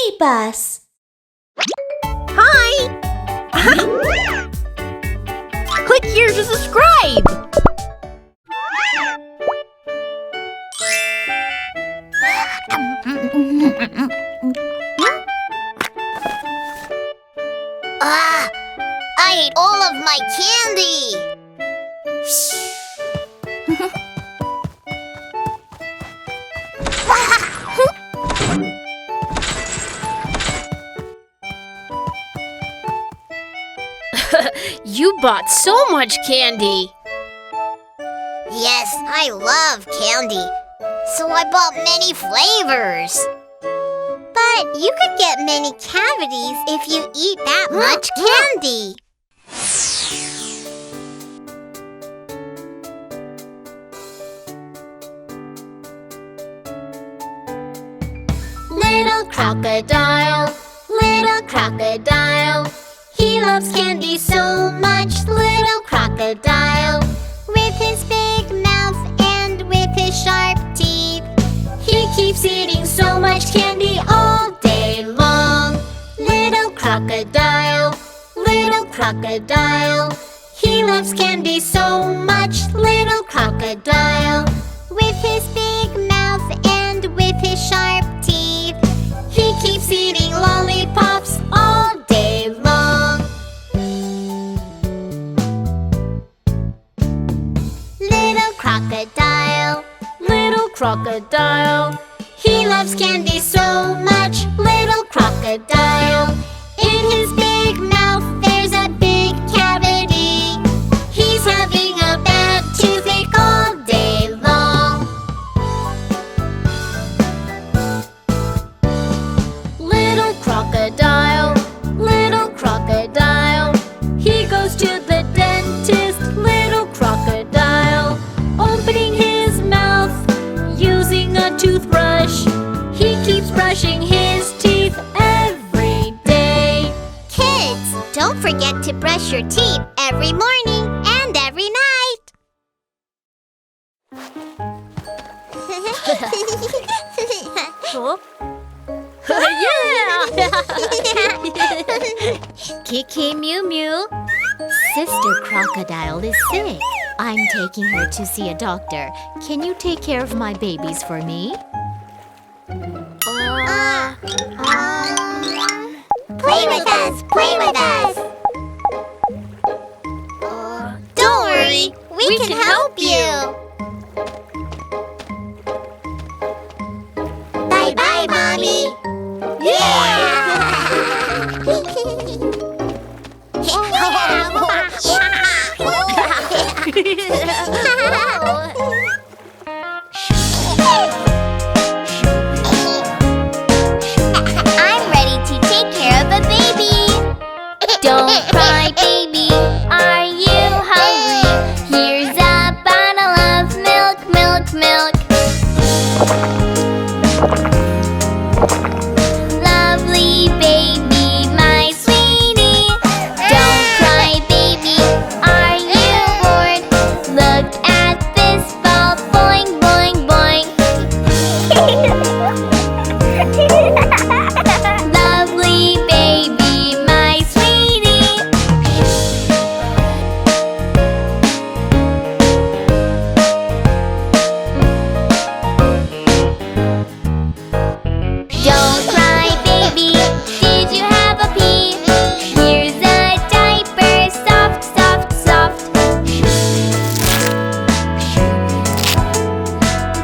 BabyBus. Hi! Click here to subscribe! I ate all of my candy! You bought so much candy! Yes, I love candy, so I bought many flavors. But you could get many cavities if you eat that much candy. Little crocodile, he loves candy so much, little crocodile. With his big mouth and with his sharp teeth, he keeps eating so much candy all day long. Little crocodile, he loves candy so much, little crocodile. With his big mouth and with his sharp teeth, he keeps eating lollipops all day long. Little crocodile, he loves candy so much, little crocodile. In his big mouth there's a big cavity, he's having a bad toothache all day long. Little crocodile, he goes to the dentist, little crocodile. Opening his mouth, using a toothbrush, he keeps brushing his teeth every day. Kids, don't forget to brush your teeth every morning and every night. Huh? Yeah! Kiki Mew Mew, Sister Crocodile is sick. I'm taking her to see a doctor. Can you take care of my babies for me? Play with us! Don't worry, we can help you! Bye-bye, Mommy! I'm ready to take care of a baby! Don't cry, baby. Are you hungry? Here's a bottle of milk, milk, milk. Lovely baby, my sweetie. Don't cry, baby. Are you bored? Look at this ball, boing, boing, boing. Lovely baby, my sweetie. Don't cry, baby. Did you have a pee? Here's a diaper, soft, soft, soft.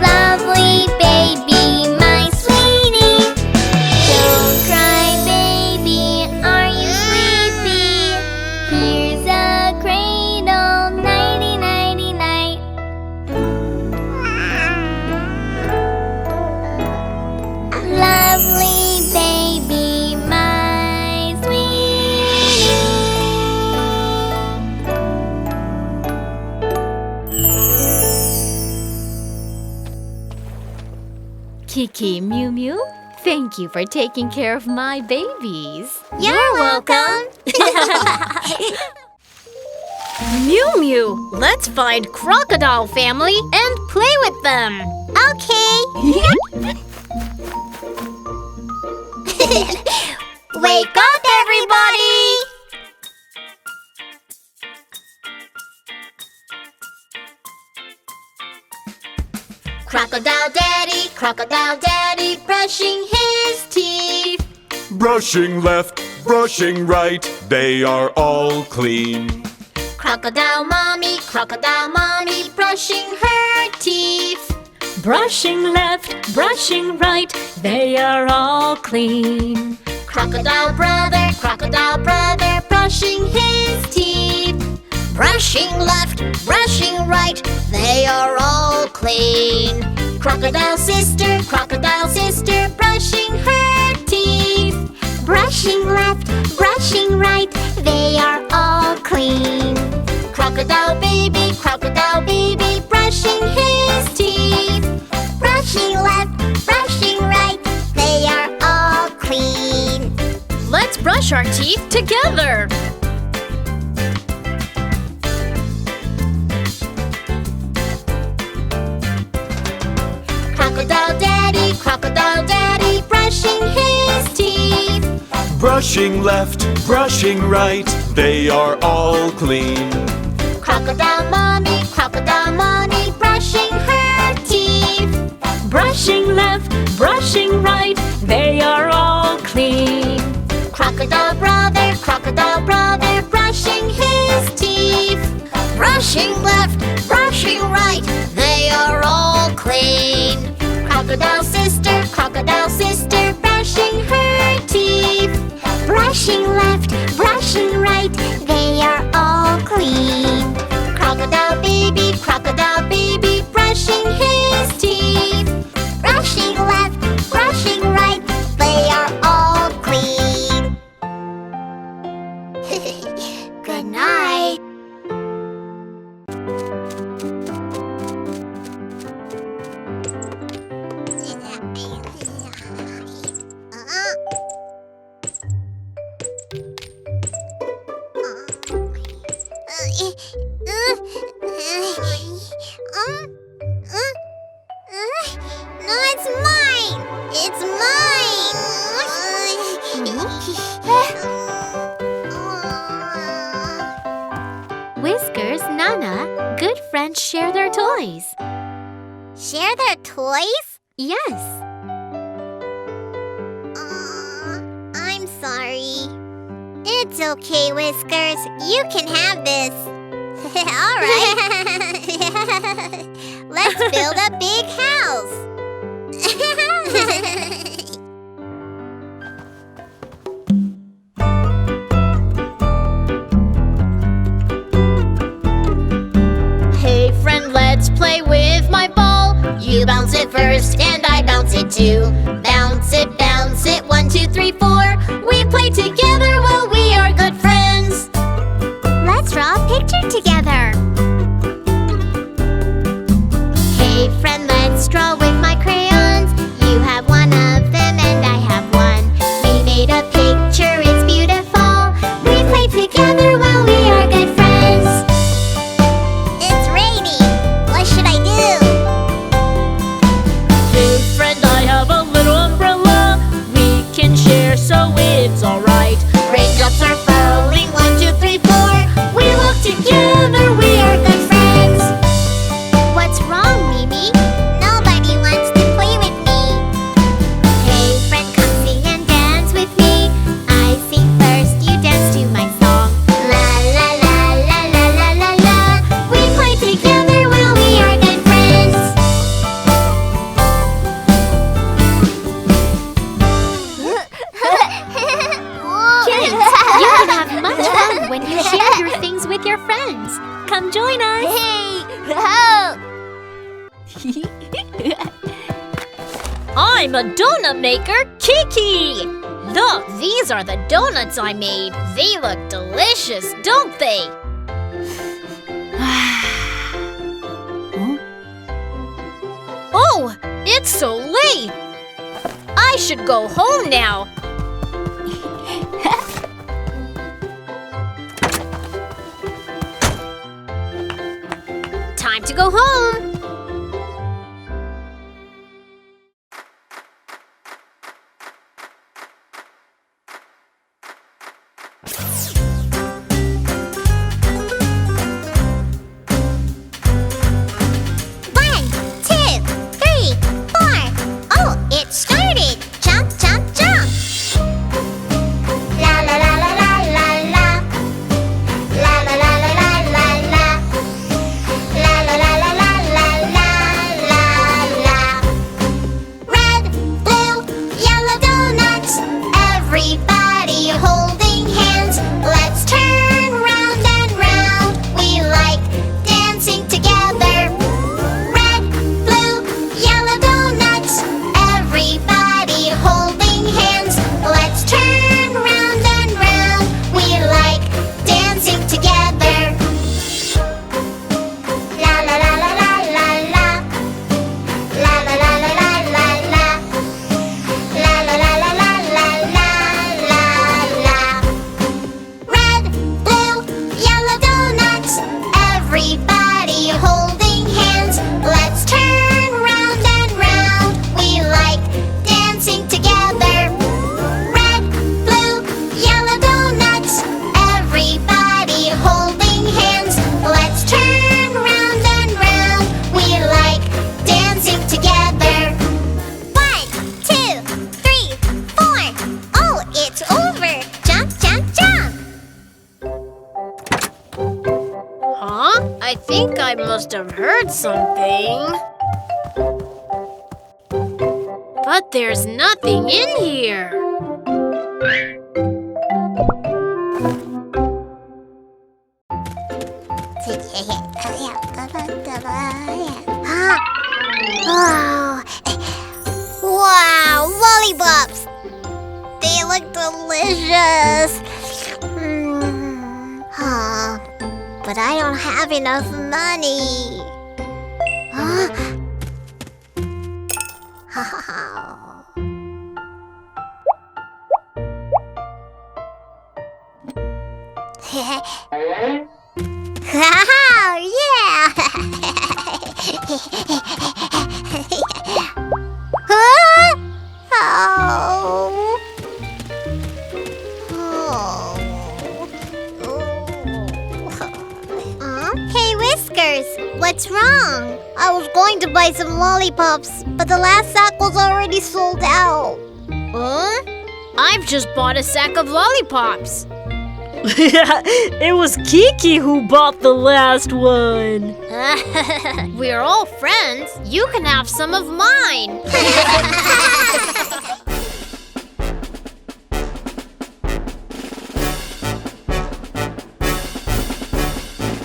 Lovely baby, my sweetie. Don't cry, baby. Are you sleepy? Here's a cradle, nighty, nighty, night. Lovely baby, my sweetie. Kiki Mew Mew, thank you for taking care of my babies. You're welcome! Mew Mew, let's find Crocodile family and play with them. Okay! Wake up, everybody! Crocodile Daddy, brushing his teeth. Brushing left, brushing right, they are all clean. Crocodile Mommy, brushing her teeth. Brushing left, brushing right, they are all clean. Crocodile brother, brushing his teeth. Brushing left, brushing right, they are all clean. Crocodile sister, brushing her teeth. Brushing left, brushing right, they are all clean. Crocodile baby, brushing his teeth. Brushing left, brushing right, they are all clean. Let's brush our teeth together. Crocodile Daddy, brushing his teeth. Brushing left, brushing right, they are all clean. Crocodile Mommy, brushing her teeth. Brushing left, brushing right, they are all clean. Crocodile brother, brushing his teeth. Brushing left, brushing right, they are all clean. Crocodile sister, brushing her teeth. Brushing left, brushing right, they are all clean. Crocodile baby, brushing his teeth. Brushing left, brushing right, they are all clean. Good night. No, it's mine! It's mine! Whiskers, Nana, good friends share their toys. Share their toys? Yes. I'm sorry. It's okay, Whiskers. You can have this. All right. Let's build a big house. Hey friend, let's play with my ball. You bounce it first and I bounce it too. Bounce it, 1, 2, 3, 4. We play together while we are good friends. Let's draw a picture together. Hey friend, let's draw with my crayons. You have one of them and I have one. We made a picture, it's beautiful. We play together while we are good friends. It's raining. What should I do? Hey friend, I have a little umbrella. We can share, so it's alright. Raindrops are falling, 1, 2, 3, 4. We look together, we are good friends. What's wrong, Mimi? Nobody wants to play with me. Hey friend, come sing and dance with me. I sing first, you dance to my song. La la la la la la la la. We play together while we are good friends. Kids, you can have much fun when you share your things with your friends. Come join us. Hey, help! I'm a donut maker, Kiki. Look, these are the donuts I made. They look delicious, don't they? Oh, it's so late. I should go home now. Time to go home. I think I must have heard something. But there's nothing in here. Wow, lollipops! They look delicious. But I don't have enough money. Hey, Whiskers, what's wrong? I was going to buy some lollipops, but the last sack was already sold out. Huh? I've just bought a sack of lollipops. It was Kiki who bought the last one. We're all friends. You can have some of mine.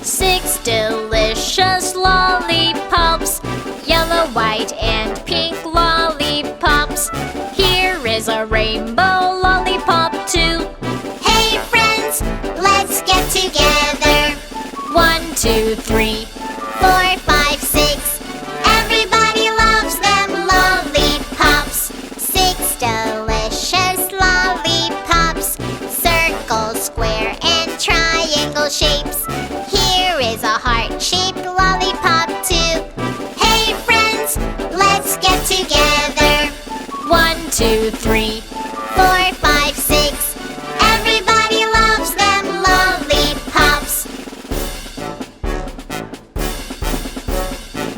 6 delicious lollipops, yellow, white, and pink lollipops. Here is a rainbow lollipop too. Hey, friends, let's get together. 1, 2, 3. 4, 5, 6. Everybody loves them lollipops. 6 delicious lollipops. Circle, square, and triangle shapes. Here is a heart-shaped lollipop too. Hey, friends, let's get together. 1, 2, 3. 4, 5, 6. Everybody loves them lollipops.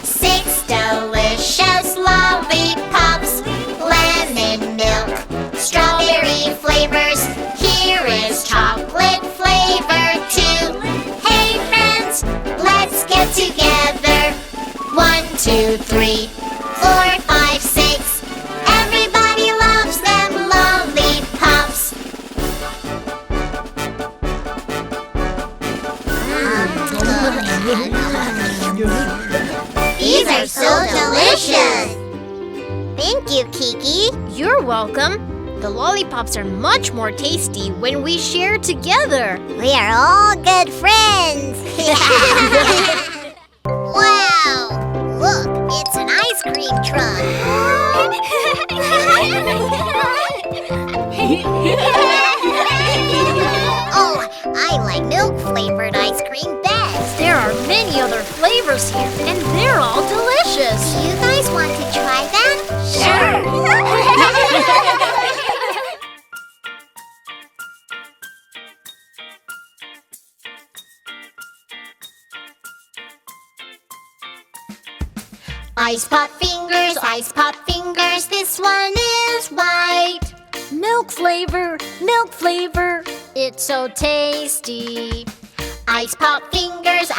6 delicious lollipops. Lemon milk, strawberry flavors. Here is chocolate flavor too. Hey, friends, let's get together. 1, 2, 3. 4, 5, 6. Everybody loves them lollipops. These are so delicious. Thank you, Kiki. You're welcome. The lollipops are much more tasty when we share together. We are all good friends. Wow! Look, it's an ice cream truck. Oh, I like milk-flavored ice cream best. There are many other flavors here, and they're all delicious. Do you guys want to try them? Sure. Ice pop fingers, this one is white. Milk flavor, it's so tasty. Ice pop fingers,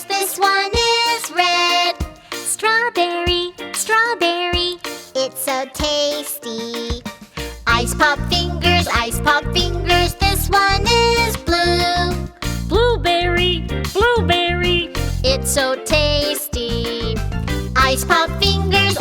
this one is red. Strawberry, It's so tasty. Ice pop fingers, this one is blue. blueberry, It's so tasty. Ice pop fingers,